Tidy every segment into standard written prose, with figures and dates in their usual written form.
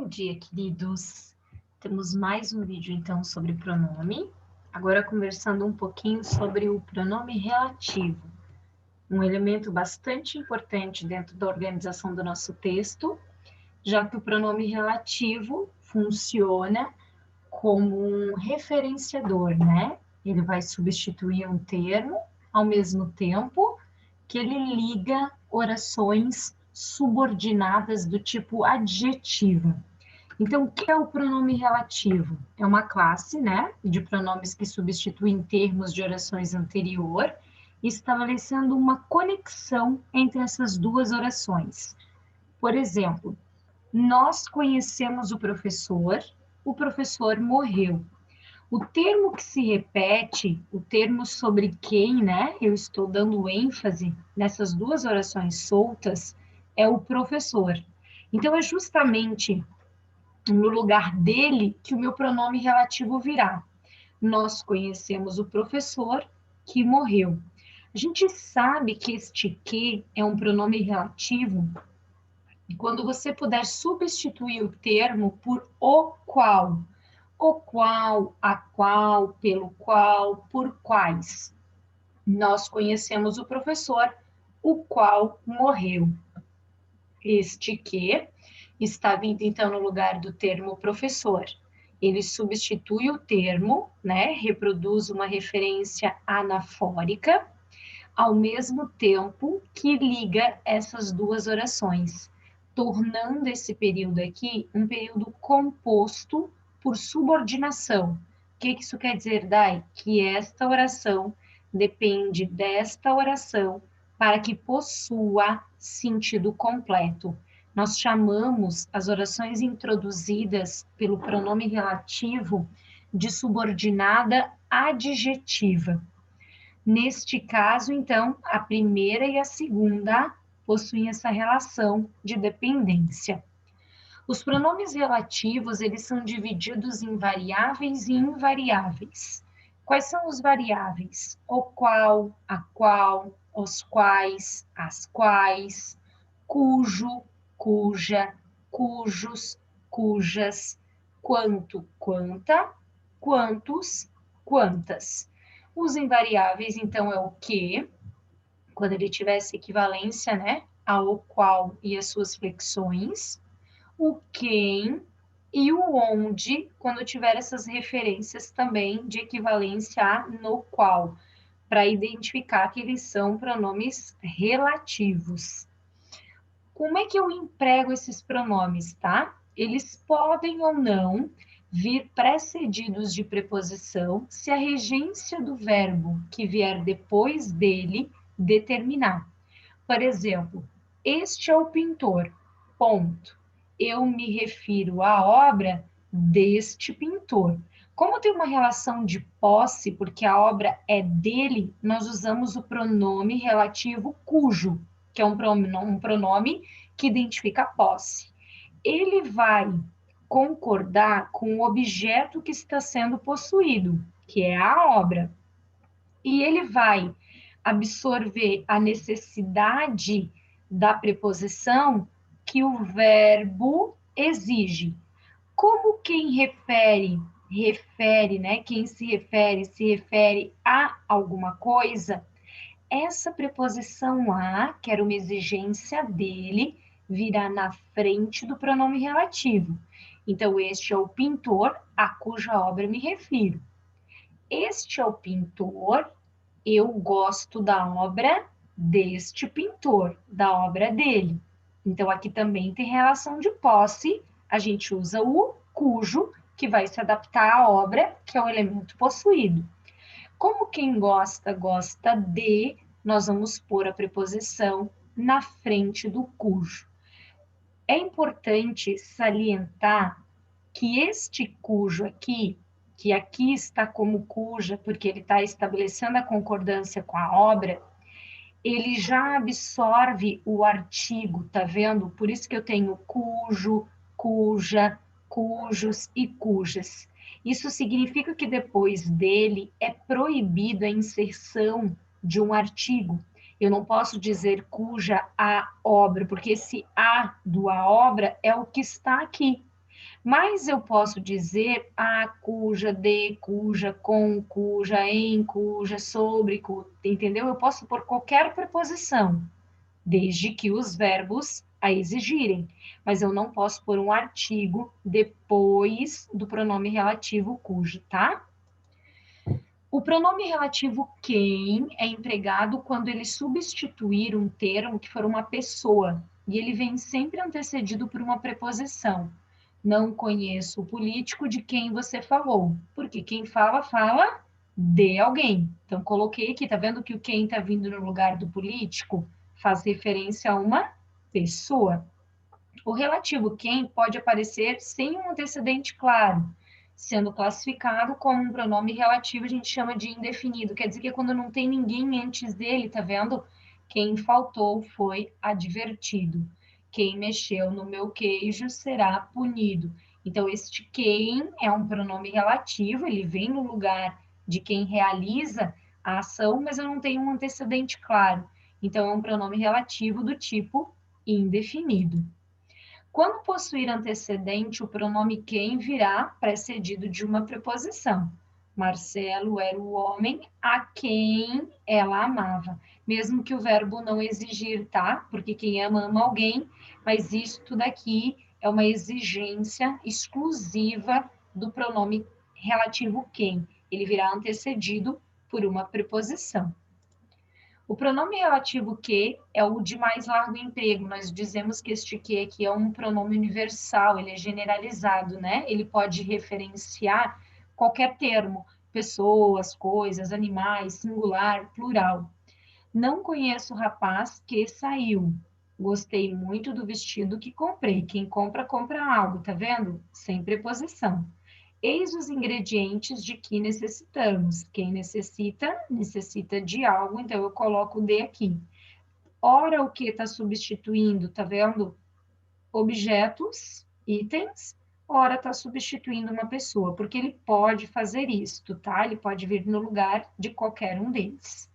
Bom dia, queridos. Temos mais um vídeo, então, sobre pronome. Agora, conversando um pouquinho sobre o pronome relativo. Um elemento bastante importante dentro da organização do nosso texto, já que o pronome relativo funciona como um referenciador, né? Ele vai substituir um termo, ao mesmo tempo que ele liga orações subordinadas do tipo adjetiva. Então, o que é o pronome relativo? É uma classe, né, de pronomes que substituem termos de orações anterior, estabelecendo uma conexão entre essas duas orações. Por exemplo, nós conhecemos o professor morreu. O termo que se repete, o termo sobre quem, né, eu estou dando ênfase nessas duas orações soltas, é o professor. Então, é justamente no lugar dele que o meu pronome relativo virá. Nós conhecemos o professor que morreu. A gente sabe que este que é um pronome relativo e quando você puder substituir o termo por o qual, a qual, pelo qual, por quais. Nós conhecemos o professor, o qual morreu. Este que está vindo, então, no lugar do termo professor. Ele substitui o termo, né? Reproduz uma referência anafórica, ao mesmo tempo que liga essas duas orações, tornando esse período aqui um período composto por subordinação. O que isso quer dizer, Dai? Que esta oração depende desta oração para que possua sentido completo. Nós chamamos as orações introduzidas pelo pronome relativo de subordinada adjetiva. Neste caso, então, a primeira e a segunda possuem essa relação de dependência. Os pronomes relativos, eles são divididos em variáveis e invariáveis. Quais são os variáveis? O qual, a qual, os quais, as quais, cujo, cuja, cujos, cujas, quanto, quanta, quantos, quantas. Os invariáveis, então, é o que, quando ele tiver essa equivalência, né, ao qual e as suas flexões, o quem e o onde, quando tiver essas referências também de equivalência a no qual, para identificar que eles são pronomes relativos. Como é que eu emprego esses pronomes, tá? Eles podem ou não vir precedidos de preposição se a regência do verbo que vier depois dele determinar. Por exemplo, este é o pintor, ponto. Eu me refiro à obra deste pintor. Como tem uma relação de posse, porque a obra é dele, nós usamos o pronome relativo cujo, que é um pronome que identifica a posse. Ele vai concordar com o objeto que está sendo possuído, que é a obra. E ele vai absorver a necessidade da preposição que o verbo exige. Como quem refere, né? Quem se refere a alguma coisa, essa preposição a, que era uma exigência dele, virá na frente do pronome relativo. Então, este é o pintor a cuja obra me refiro. Este é o pintor, eu gosto da obra deste pintor, da obra dele. Então, aqui também tem relação de posse, a gente usa o cujo, que vai se adaptar à obra, que é o elemento possuído. Como quem gosta, gosta de, nós vamos pôr a preposição na frente do cujo. É importante salientar que este cujo aqui, que aqui está como cuja, porque ele está estabelecendo a concordância com a obra, ele já absorve o artigo, tá vendo? Por isso que eu tenho cujo, cuja, cujos e cujas. Isso significa que depois dele é proibida a inserção de um artigo. Eu não posso dizer cuja a obra, porque esse a do a obra é o que está aqui. Mas eu posso dizer a, cuja, de, cuja, com, cuja, em, cuja, sobre, entendeu? Eu posso pôr qualquer preposição, desde que os verbos a exigirem. Mas eu não posso pôr um artigo depois do pronome relativo cujo, tá? O pronome relativo quem é empregado quando ele substituir um termo que for uma pessoa, e ele vem sempre antecedido por uma preposição. Não conheço o político de quem você falou, porque quem fala, fala de alguém. Então, coloquei aqui, tá vendo que o quem está vindo no lugar do político faz referência a uma pessoa. O relativo quem pode aparecer sem um antecedente claro, sendo classificado como um pronome relativo, a gente chama de indefinido. Quer dizer que é quando não tem ninguém antes dele, tá vendo? Quem faltou foi advertido. Quem mexeu no meu queijo será punido. Então, este quem é um pronome relativo, ele vem no lugar de quem realiza a ação, mas eu não tenho um antecedente claro. Então, é um pronome relativo do tipo indefinido. Quando possuir antecedente, o pronome quem virá precedido de uma preposição. Marcelo era o homem a quem ela amava. Mesmo que o verbo não exigir, tá? Porque quem ama, ama alguém, mas isto daqui é uma exigência exclusiva do pronome relativo quem. Ele virá antecedido por uma preposição. O pronome relativo que é o de mais largo emprego. Nós dizemos que este que aqui é um pronome universal, ele é generalizado, né? Ele pode referenciar qualquer termo, pessoas, coisas, animais, singular, plural. Não conheço o rapaz que saiu. Gostei muito do vestido que comprei. Quem compra, compra algo, tá vendo? Sem preposição. Eis os ingredientes de que necessitamos. Quem necessita, necessita de algo, então eu coloco o de aqui. Ora, o que está substituindo, tá vendo? Objetos, itens, ora está substituindo uma pessoa, porque ele pode fazer isto, tá? Ele pode vir no lugar de qualquer um deles.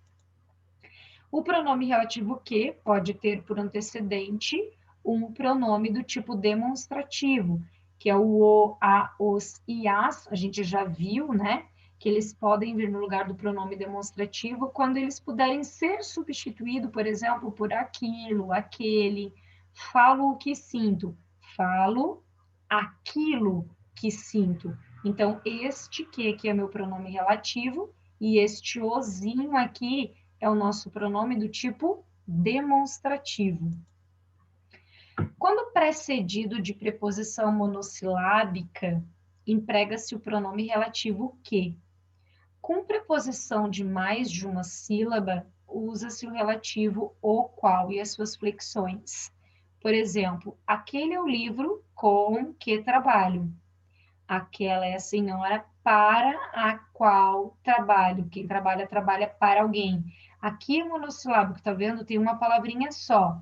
O pronome relativo que pode ter por antecedente um pronome do tipo demonstrativo, que é o, a, os e as, a gente já viu, né? Que eles podem vir no lugar do pronome demonstrativo quando eles puderem ser substituídos, por exemplo, por aquilo, aquele. Falo o que sinto, falo aquilo que sinto. Então, este que aqui é meu pronome relativo e este ozinho aqui é o nosso pronome do tipo demonstrativo. Quando precedido de preposição monossilábica, emprega-se o pronome relativo que. Com preposição de mais de uma sílaba, usa-se o relativo o qual e as suas flexões. Por exemplo, aquele é o livro com que trabalho. Aquela é a senhora para a qual trabalho. Quem trabalha, trabalha para alguém. Aqui é monossilábico, tá vendo? Tem uma palavrinha só.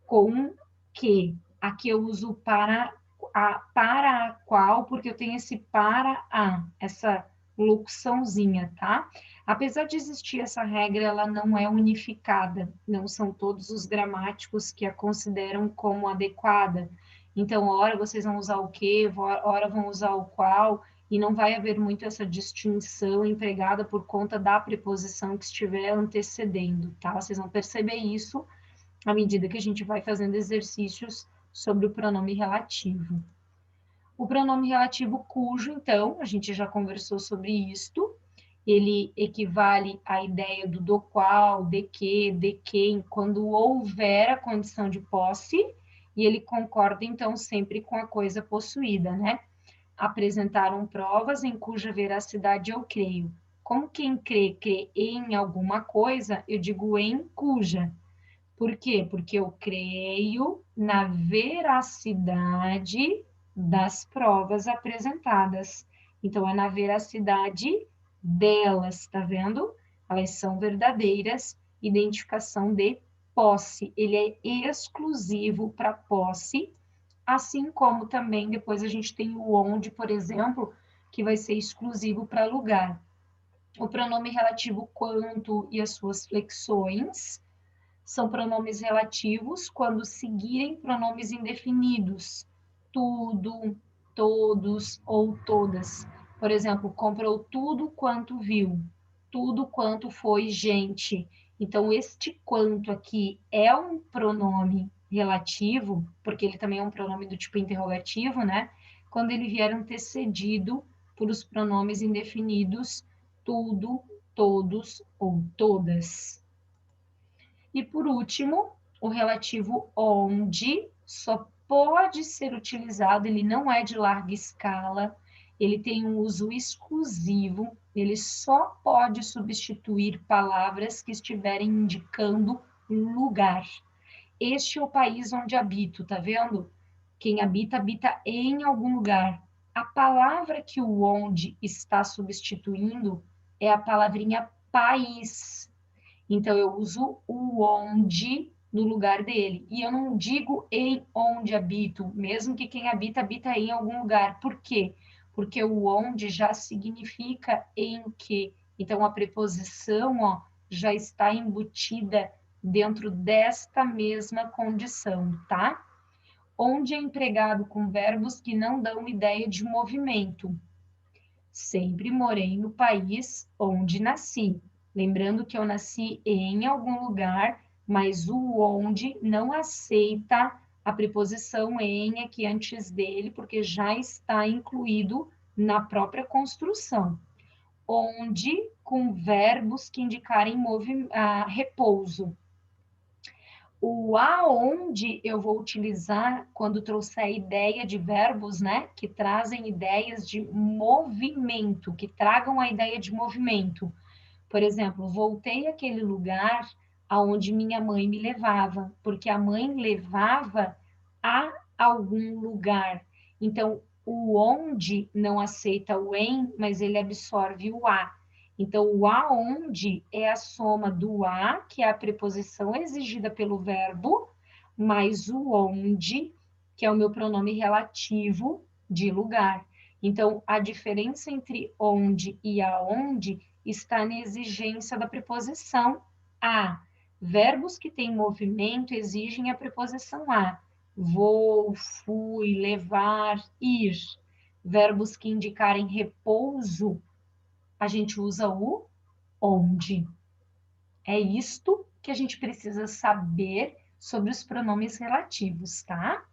Com que. Aqui eu uso para a qual, porque eu tenho esse para a, essa locuçãozinha, tá? Apesar de existir essa regra, ela não é unificada. Não são todos os gramáticos que a consideram como adequada. Então, ora vocês vão usar o que, ora vão usar o qual, e não vai haver muito essa distinção empregada por conta da preposição que estiver antecedendo, tá? Vocês vão perceber isso à medida que a gente vai fazendo exercícios sobre o pronome relativo. O pronome relativo cujo, então, a gente já conversou sobre isto, ele equivale à ideia do qual, de quem, quando houver a condição de posse, e ele concorda, então, sempre com a coisa possuída, né? Apresentaram provas em cuja veracidade eu creio. Como quem crê, crê em alguma coisa, eu digo em cuja. Por quê? Porque eu creio na veracidade das provas apresentadas. Então, é na veracidade delas, tá vendo? Elas são verdadeiras, identificação de posse. Ele é exclusivo para posse, assim como também depois a gente tem o onde, por exemplo, que vai ser exclusivo para lugar. O pronome relativo quanto e as suas flexões são pronomes relativos quando seguirem pronomes indefinidos. Tudo, todos ou todas. Por exemplo, comprou tudo quanto viu, tudo quanto foi gente. Então, este quanto aqui é um pronome relativo, porque ele também é um pronome do tipo interrogativo, né? Quando ele vier antecedido por os pronomes indefinidos tudo, todos ou todas. E por último, o relativo onde só pode ser utilizado, ele não é de larga escala, ele tem um uso exclusivo, ele só pode substituir palavras que estiverem indicando lugar. Este é o país onde habito, tá vendo? Quem habita, habita em algum lugar. A palavra que o onde está substituindo é a palavrinha país. Então, eu uso o onde no lugar dele. E eu não digo em onde habito, mesmo que quem habita, habita em algum lugar. Por quê? Porque o onde já significa em que. Então, a preposição, ó, já está embutida dentro desta mesma condição, tá? Onde é empregado com verbos que não dão ideia de movimento. Sempre morei no país onde nasci. Lembrando que eu nasci em algum lugar, mas o onde não aceita a preposição em aqui antes dele, porque já está incluído na própria construção. Onde com verbos que indicarem repouso. O aonde eu vou utilizar quando trouxer a ideia de verbos, né, que trazem ideias de movimento, que tragam a ideia de movimento. Por exemplo, voltei àquele lugar aonde minha mãe me levava, porque a mãe levava a algum lugar. Então, o onde não aceita o em, mas ele absorve o a. Então, o aonde é a soma do a, que é a preposição exigida pelo verbo, mais o onde, que é o meu pronome relativo de lugar. Então, a diferença entre onde e aonde está na exigência da preposição a. Verbos que têm movimento exigem a preposição a. Vou, fui, levar, ir. Verbos que indicarem repouso, a gente usa o onde. É isto que a gente precisa saber sobre os pronomes relativos, tá?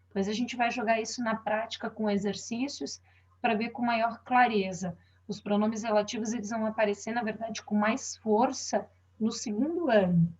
Depois a gente vai jogar isso na prática com exercícios para ver com maior clareza. Os pronomes relativos eles vão aparecer, na verdade, com mais força no segundo ano.